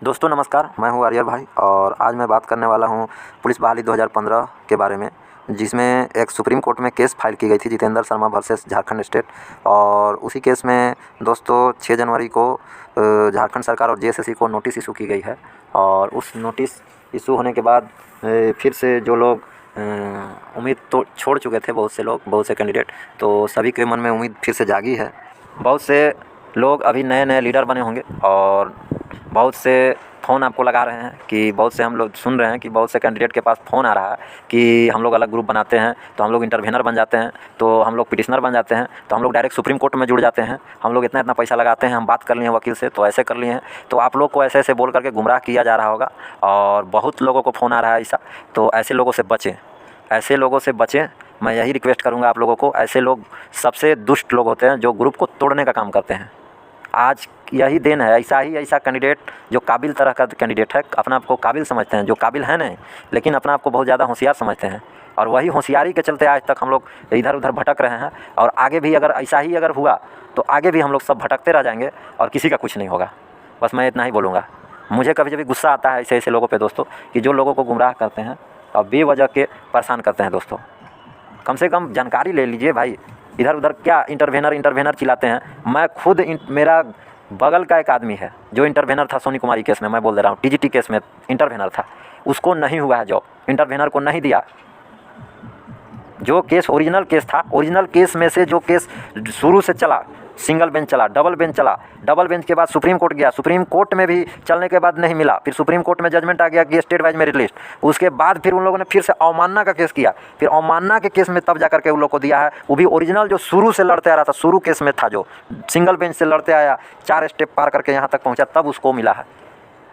दोस्तों नमस्कार, मैं हूं आर्यर भाई और आज मैं बात करने वाला हूं पुलिस बहाली 2015 के बारे में, जिसमें एक सुप्रीम कोर्ट में केस फाइल की गई थी जितेंद्र शर्मा वर्सेस झारखंड स्टेट। और उसी केस में दोस्तों 6 जनवरी को झारखंड सरकार और जेएसएससी को नोटिस इशू की गई है। और उस नोटिस इशू होने के बाद फिर से जो लोग उम्मीद तो छोड़ चुके थे, बहुत से लोग, बहुत से कैंडिडेट, तो सभी के मन में उम्मीद फिर से जागी है। बहुत से लोग अभी नए नए लीडर बने होंगे और बहुत से फ़ोन आपको लगा रहे हैं कि बहुत से हम लोग सुन रहे हैं कि बहुत से कैंडिडेट के पास फ़ोन आ रहा है कि हम लोग अलग ग्रुप बनाते हैं तो हम लोग इंटरवेनर बन जाते हैं, तो हम लोग पिटिशनर बन जाते हैं, तो हम लोग डायरेक्ट सुप्रीम कोर्ट में जुड़ जाते हैं, हम लोग इतना इतना पैसा लगाते हैं, हम बात कर लिए हैं वकील से तो ऐसे कर लिए हैं। तो आप लोग को ऐसे ऐसे बोल करके गुमराह किया जा रहा होगा और बहुत लोगों को फ़ोन आ रहा है ऐसा। तो ऐसे लोगों से बचें, ऐसे लोगों से बचें। मैं यही रिक्वेस्ट करूँगा आप लोगों को। ऐसे लोग सबसे दुष्ट लोग होते हैं जो ग्रुप को तोड़ने का काम करते हैं। आज यही दिन है, ऐसा कैंडिडेट जो काबिल तरह का कैंडिडेट है, अपना आप को काबिल समझते हैं, जो काबिल है नहीं लेकिन अपना आप को बहुत ज़्यादा होशियार समझते हैं। और वही होशियारी के चलते आज तक हम लोग इधर उधर भटक रहे हैं। और आगे भी अगर ऐसा ही अगर हुआ तो आगे भी हम लोग सब भटकते रह जाएंगे और किसी का कुछ नहीं होगा। बस मैं इतना ही बोलूँगा। मुझे कभी कभी गुस्सा आता है ऐसे ऐसे लोगों पर दोस्तों, कि जो लोगों को गुमराह करते हैं और बेवजह के परेशान करते हैं। दोस्तों कम से कम जानकारी ले लीजिए भाई। इधर उधर क्या इंटरवेनर चिल्लाते हैं। मैं खुद मेरा बगल का एक आदमी है जो इंटरवेनर था सोनी कुमारी केस में, मैं बोल दे रहा हूँ, टीजीटी केस में इंटरवेनर था, उसको नहीं हुआ है जॉब, इंटरवेनर को नहीं दिया। जो केस ओरिजिनल केस था, ओरिजिनल केस में से जो केस शुरू से चला, सिंगल बेंच चला, डबल बेंच चला, डबल बेंच के बाद सुप्रीम कोर्ट गया, सुप्रीम कोर्ट में भी चलने के बाद नहीं मिला, फिर सुप्रीम कोर्ट में जजमेंट आ गया कि स्टेट वाइज मेरिट लिस्ट। उसके बाद फिर उन लोगों ने फिर से अवमानना का केस किया, फिर अवमानना के केस में तब जाकर के उन लोग को दिया है। वो भी ओरिजिनल जो शुरू से लड़ते आ रहा था, शुरू केस में था, जो सिंगल बेंच से लड़ते आया, 4 स्टेप पार करके यहाँ तक पहुँचा, तब उसको मिला है।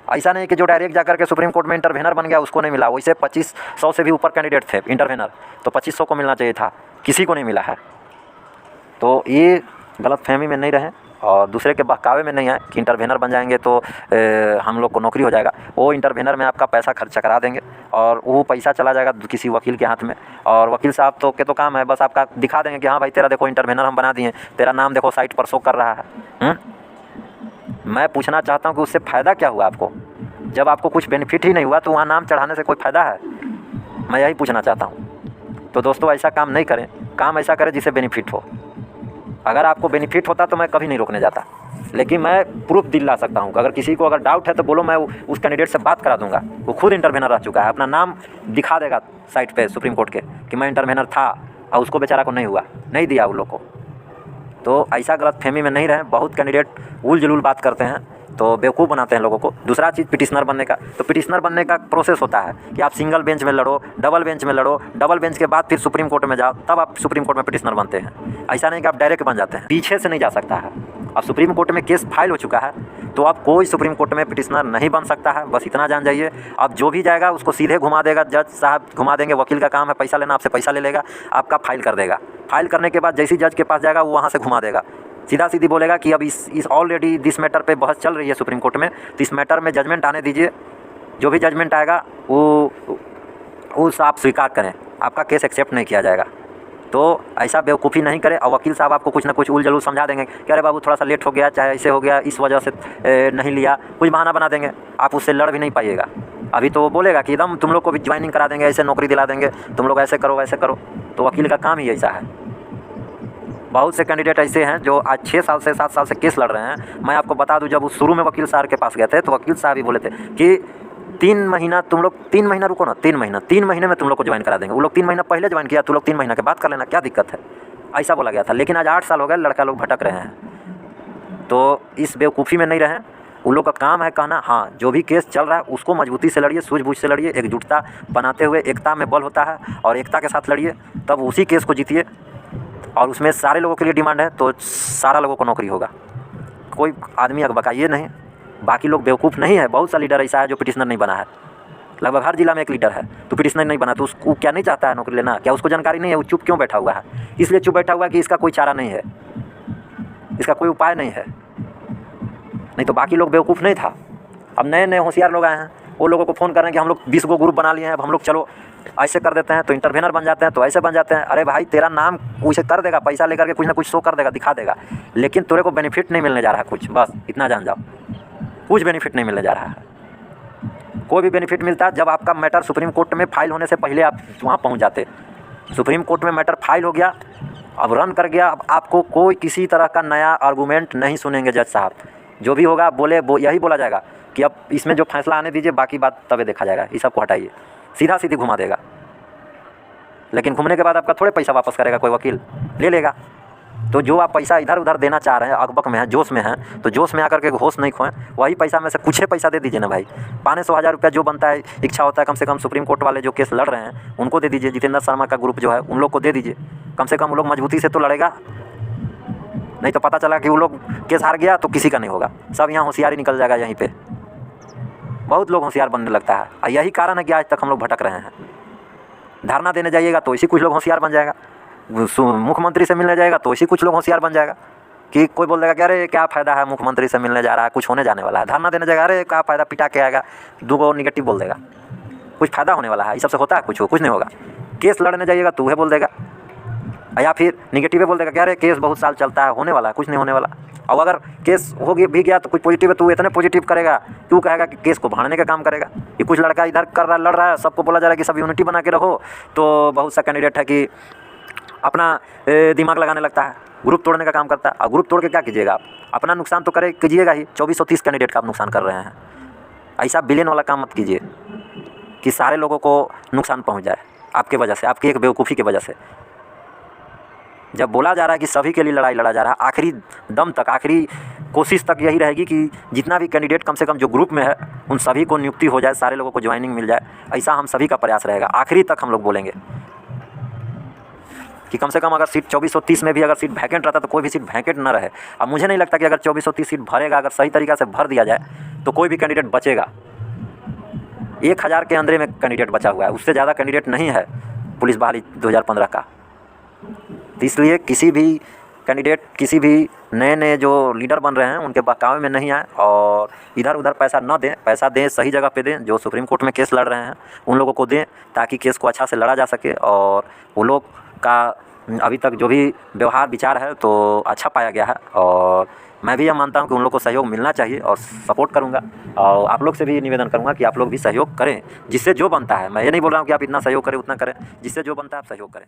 ऐसा नहीं कि जो डायरेक्ट जाकर के सुप्रीम कोर्ट में इंटरवेनर बन गया उसको नहीं मिला। वैसे 2500 से भी ऊपर कैंडिडेट थे इंटरवेनर, तो 2500 को मिलना चाहिए था, किसी को नहीं मिला है। तो ये गलतफहमी में नहीं रहें और दूसरे के बहकावे में नहीं आए कि इंटरवेनर बन जाएंगे तो हम लोग को नौकरी हो जाएगा। वो इंटरवेनर में आपका पैसा खर्चा करा देंगे और वो पैसा चला जाएगा किसी वकील के हाथ में, और वकील साहब तो काम है बस आपका दिखा देंगे कि हाँ भाई तेरा देखो इंटरवेनर हम बना दिए, तेरा नाम देखो साइट पर शो कर रहा है। मैं पूछना चाहता हूँ कि उससे फ़ायदा क्या हुआ आपको? जब आपको कुछ बेनिफिट ही नहीं हुआ तो वहाँ नाम चढ़ाने से कोई फ़ायदा है? मैं यही पूछना चाहता हूँ। तो दोस्तों ऐसा काम नहीं करें, काम ऐसा करें जिससे बेनिफिट हो। अगर आपको बेनिफिट होता तो मैं कभी नहीं रोकने जाता, लेकिन मैं प्रूफ दिला सकता हूँ। अगर किसी को अगर डाउट है तो बोलो, मैं उस कैंडिडेट से बात करा दूंगा। वो खुद इंटरवेनर रह चुका है, अपना नाम दिखा देगा साइट पे सुप्रीम कोर्ट के कि मैं इंटरवेनर था, और उसको बेचारा को नहीं हुआ, नहीं दिया उन लोग को। तो ऐसा गलतफहमी में नहीं रहें। बहुत कैंडिडेट उल जलूल बात करते हैं तो बेवकूफ़ बनाते हैं लोगों को। दूसरा चीज़ पिटिशनर बनने का, तो पिटिशनर बनने का प्रोसेस होता है कि आप सिंगल बेंच में लड़ो, डबल बेंच में लड़ो, डबल बेंच के बाद फिर सुप्रीम कोर्ट में जाओ, तब आप सुप्रीम कोर्ट में पिटिशनर बनते हैं। ऐसा नहीं कि आप डायरेक्ट बन जाते हैं, पीछे से नहीं जा सकता है। अब सुप्रीम कोर्ट में केस फाइल हो चुका है तो अब कोई सुप्रीम कोर्ट में पिटिशनर नहीं बन सकता है, बस इतना जान जाइए। अब जो भी जाएगा उसको सीधे घुमा देगा, जज साहब घुमा देंगे। वकील का काम है पैसा लेना, आपसे पैसा ले लेगा, आपका फाइल कर देगा। फाइल करने के बाद जैसी जज के पास जाएगा वो वहाँ से घुमा देगा, सीधा सीधी बोलेगा कि अब इस ऑलरेडी दिस मैटर पे बहस चल रही है सुप्रीम कोर्ट में, तो इस मैटर में जजमेंट आने दीजिए। जो भी जजमेंट आएगा वो आप स्वीकार करें, आपका केस एक्सेप्ट नहीं किया जाएगा। तो ऐसा बेवकूफ़ी नहीं करें। और वकील साहब आपको कुछ ना कुछ उल जलूल समझा देंगे कि अरे बाबू थोड़ा सा लेट हो गया, चाहे ऐसे हो गया, इस वजह से नहीं लिया, कुछ बहाना बना देंगे। आप उससे लड़ भी नहीं पाइएगा। अभी तो वो बोलेगा कि एकदम तुम लोग को भी ज्वाइनिंग करा देंगे, ऐसे नौकरी दिला देंगे, तुम लोग ऐसे करो वैसे करो। तो वकील का काम ही ऐसा है। बहुत से कैंडिडेट ऐसे हैं जो आज 6 साल से 7 साल से केस लड़ रहे हैं। मैं आपको बता दूं, जब उस शुरू में वकील साहब के पास गए थे तो वकील साहब ही बोले थे कि 3 महीना तुम लोग, 3 महीना रुको ना, 3 महीने में तुम लोग को ज्वाइन करा देंगे। वो लोग 3 महीना पहले ज्वाइन किया, तुम लोग 3 महीना के बाद कर लेना, क्या दिक्कत है, ऐसा बोला गया था। लेकिन आज 8 साल हो गए, लड़का लोग भटक रहे हैं। तो इस बेवकूफ़ी में नहीं रहें। उन लोग का काम है कहना हाँ जो भी केस चल रहा है उसको मजबूती से लड़िए, सूझबूझ से लड़िए, एकजुटता बनाते हुए। एकता में बल होता है और एकता के साथ लड़िए, तब उसी केस को जीतिए। और उसमें सारे लोगों के लिए डिमांड है तो सारा लोगों को नौकरी होगा। कोई आदमी अगबकाइए नहीं, बाकी लोग बेवकूफ़ नहीं है। बहुत सा लीडर ऐसा है जो पिटिशनर नहीं बना है, लगभग हर जिला में एक लीडर है तो पिटिशनर नहीं बना, तो उसको क्या नहीं चाहता है नौकरी लेना? क्या उसको जानकारी नहीं है? वो चुप क्यों बैठा हुआ है? इसलिए चुप बैठा हुआ है कि इसका कोई चारा नहीं है, इसका कोई उपाय नहीं है। नहीं तो बाकी लोग बेवकूफ़ नहीं था। अब नए नए होशियार लोग आए हैं, वो लोगों को फ़ोन कर रहे हैं कि हम लोग 20 गो ग्रुप बना लिए हैं, अब हम लोग चलो ऐसे कर देते हैं, तो इंटरवेनर बन जाते हैं, तो ऐसे बन जाते हैं। अरे भाई तेरा नाम उसे कर देगा, पैसा लेकर के कुछ ना कुछ शो कर देगा, दिखा देगा, लेकिन तेरे को बेनिफिट नहीं मिलने जा रहा है कुछ, बस इतना जान जाओ, कुछ बेनिफिट नहीं मिलने जा रहा है। कोई भी बेनिफिट मिलता जब आपका मैटर सुप्रीम कोर्ट में फाइल होने से पहले आप वहाँ पहुँच जाते। सुप्रीम कोर्ट में मैटर फाइल हो गया, अब रन कर गया, अब आपको कोई किसी तरह का नया आर्गूमेंट नहीं सुनेंगे जज साहब। जो भी होगा बोले यही बोला जाएगा कि अब इसमें जो फैसला आने दीजिए, बाकी बात तभी देखा जाएगा, इस सबको हटाइए, सीधा सीधी घुमा देगा। लेकिन घूमने के बाद आपका थोड़े पैसा वापस करेगा, कोई वकील ले लेगा। तो जो आप पैसा इधर उधर देना चाह रहे हैं, अकबक में है, जोश में हैं, तो जोश में आकर के होश नहीं खोएं। वही पैसा में से कुछ ही पैसा दे दीजिए ना भाई। 500-1000 रुपया जो बनता है, इच्छा होता है कम से कम सुप्रीम कोर्ट वाले जो केस लड़ रहे हैं उनको दे दीजिए। जितेंद्र शर्मा का ग्रुप जो है उन लोग को दे दीजिए, कम से कम वो लोग मजबूती से तो लड़ेगा। नहीं तो पता चला कि वो लोग केस हार गया तो किसी का नहीं होगा, सब यहाँ होशियारी निकल जाएगा। यहीं पे बहुत लोग होशियार बनने लगता है, और यही कारण है कि आज तक हम लोग भटक रहे हैं। धरना देने जाइएगा तो इसी कुछ लोग होशियार बन जाएगा, मुख्यमंत्री से मिलने जाएगा तो इसी कुछ लोग होशियार बन जाएगा कि कोई बोल देगा कि अरे क्या फ़ायदा है, मुख्यमंत्री से मिलने जा रहा है, कुछ होने जाने वाला है। धरना देने जाएगा, अरे क्या फ़ायदा, पिटा के आएगा, 2 गो निगेटिव बोल देगा, कुछ फ़ायदा होने वाला है। इस सबसे होता है कुछ नहीं होगा। केस लड़ने जाइएगा तो वह बोल देगा, या फिर निगेटिव बोल देगा कि अरे केस बहुत साल चलता है, होने वाला है, कुछ नहीं होने वाला। और अगर केस हो भी गया तो कुछ पॉजिटिव है तो इतने पॉजिटिव करेगा, क्यों कहेगा कि केस को भाड़ने का काम करेगा। ये कुछ लड़का इधर कर रहा, लड़ रहा है, सबको बोला जा रहा है कि सब यूनिटी बना के रखो, तो बहुत सा कैंडिडेट है कि अपना दिमाग लगाने लगता है, ग्रुप तोड़ने का काम करता है। और ग्रुप तोड़ के क्या कीजिएगा आप, अपना नुकसान तो कीजिएगा ही। 2430 कैंडिडेट का आप नुकसान कर रहे हैं। ऐसा बिलियन वाला काम मत कीजिए कि सारे लोगों को नुकसान पहुँच जाए आपके वजह से, आपकी एक बेवकूफ़ी की वजह से। जब बोला जा रहा है कि सभी के लिए लड़ाई लड़ा जा रहा है, आखिरी दम तक, आखिरी कोशिश तक यही रहेगी कि जितना भी कैंडिडेट कम से कम जो ग्रुप में है उन सभी को नियुक्ति हो जाए, सारे लोगों को ज्वाइनिंग मिल जाए। ऐसा हम सभी का प्रयास रहेगा, आखिरी तक हम लोग बोलेंगे कि कम से कम अगर सीट 2430 में भी अगर सीट वैकेंट रहता तो कोई भी सीट वैकेंट ना रहे। अब मुझे नहीं लगता कि अगर 2430 सीट भरेगा, अगर सही तरीक़ा से भर दिया जाए तो कोई भी कैंडिडेट बचेगा। 1000 के अंदर में कैंडिडेट बचा हुआ है, उससे ज़्यादा कैंडिडेट नहीं है पुलिस बहाली 2015 का। तो इसलिए किसी भी कैंडिडेट, किसी भी नए जो लीडर बन रहे हैं उनके बहकावे में नहीं आए और इधर उधर पैसा न दें। पैसा दें, सही जगह पे दें। जो सुप्रीम कोर्ट में केस लड़ रहे हैं उन लोगों को दें ताकि केस को अच्छा से लड़ा जा सके। और वो लोग का अभी तक जो भी व्यवहार विचार है तो अच्छा पाया गया है, और मैं भी यह मानता हूं कि उन लोग को सहयोग मिलना चाहिए और सपोर्ट करूंगा। और आप लोग से भी निवेदन करूंगा कि आप लोग भी सहयोग करें, जिससे जो बनता है। मैं ये नहीं बोल रहा हूं कि आप इतना सहयोग करें, उतना करें, जिससे जो बनता है आप सहयोग करें।